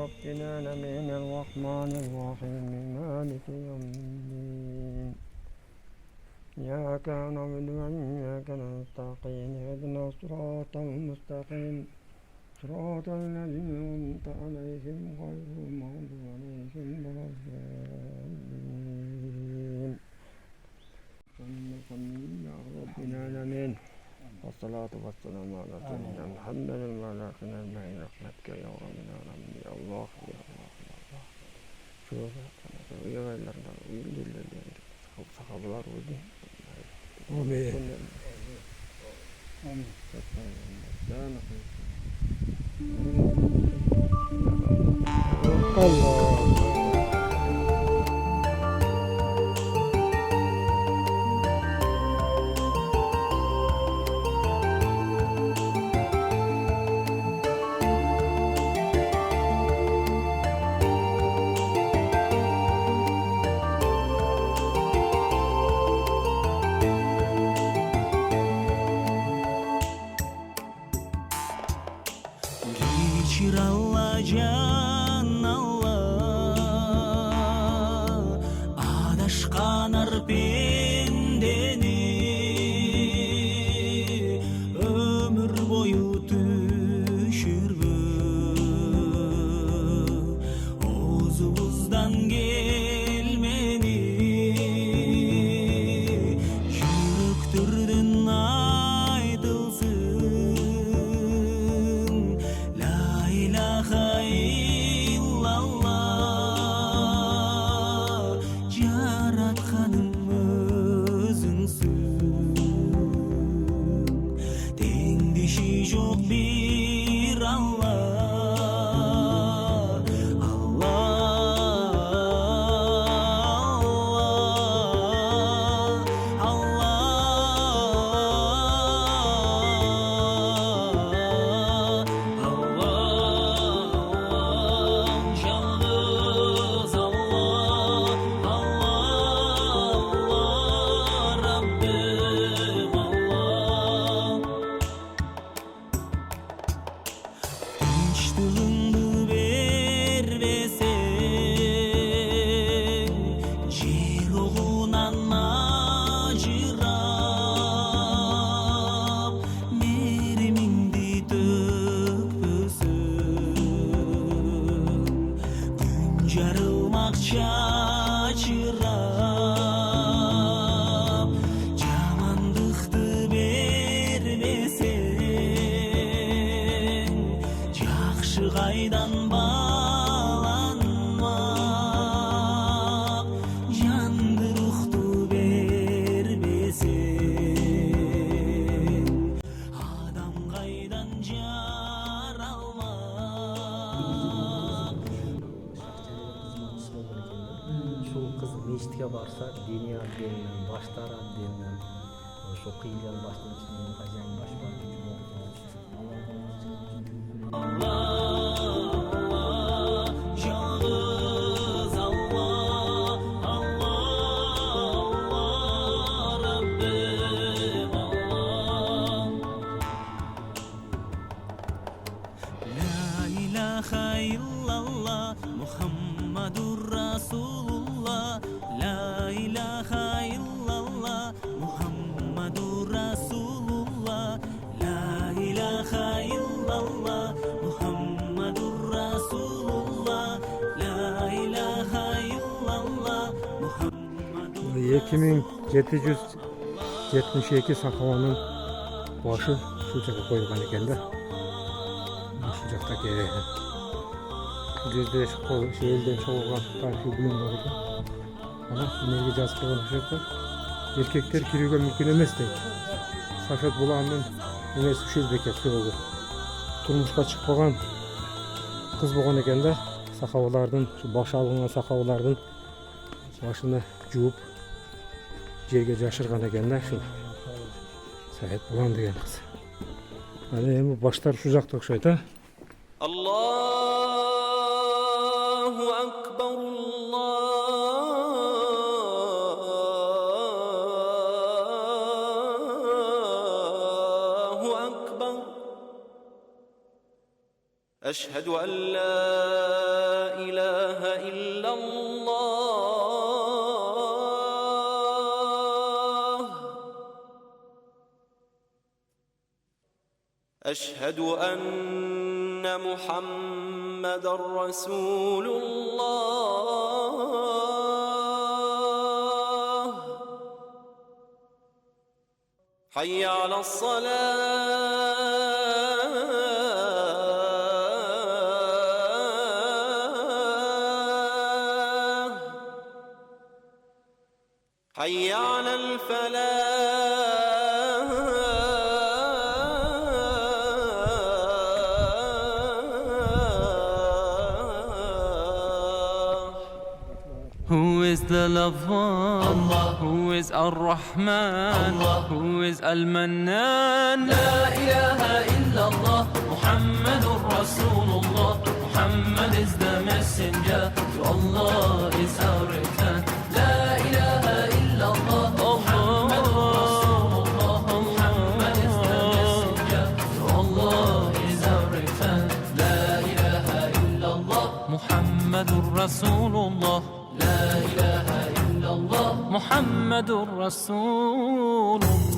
رب العالمين الرحمن الرحيم مالك يوم الدين إياك نعبد وإياك نستعين اهدنا الصراط المستقيم صراط الذين أنعمت عليهم غير المغضوب عليهم ولا الضالين يا رب العالمين والصلاة والسلام على سيدنا محمد وعلى آله رحمتك يا رب العالمين يا الله يا الله يا الله شوف يا غيرنا ويلي sahabalar oldu. Amin. Amin. Allah. Geçir Allah can Allah Adaşkan arpendeni ömür boyu düşürme Ozumuzdan gelmeni Yüktürdün çok bir Allah Allah Allah yalnız Allah Allah Rabbim Allah Tinçliğini vermesen Ciruğunan acırap Merimindi dökpösün Gün jarılmak çaçırap Jamandıqtı vermesen Жақшы қайдан баланмақ Жанды рухты бермесең Адам қайдан жаралмақ Şu kız mecitke barsa dini abdeninden, başlar abdeninden, şu kıyılan başların içinden hacayın baş var. Allah, yalnız Allah, Allah Rabbim Allah La ilahe illallah Muhammedur Resulullah La ilahe illallah Muhammedur Resulullah La ilahe illallah Muhammedur Resulullah La ilahe illallah Muhammedur 2772 sakalanın başı şu жаққа қойылған екен да. Şu жақтаки бұл жерде елден шығуға тарихи бұйым бар екен. Ана неге жазып қойған жақта еркектер кіруге мүмкін емес дейді. Сафет бұлағының немесі 300 бекет болды. Тұрмысқа шықпаған қыз болған екен да. Сақаулардың, башы алынған сақаулардың башыны жуып жерге жашырған екен да. Сафет бұлан деген қыз. Эми баштар şu жақта ұқсайды. Allahu Akbar Allahu Akbar أشهد أن لا إله إلا الله. أشهد أن محمدًا رسول الله. حي على الصلاة. حي على الفلاح. Who is the loved one? Allah. Who is Ar-Rahman? Allah. Who is Al-Mannan? La ilaha illallah, Muhammadur Rasulullah. Muhammad is the messenger, to Allah is our return. La ilaha illallah, Muhammadur Rasulullah. Muhammad is the messenger, to Allah is our return. La ilaha illallah, Muhammadur Rasulullah. لا إله إلا الله محمد رسول الله.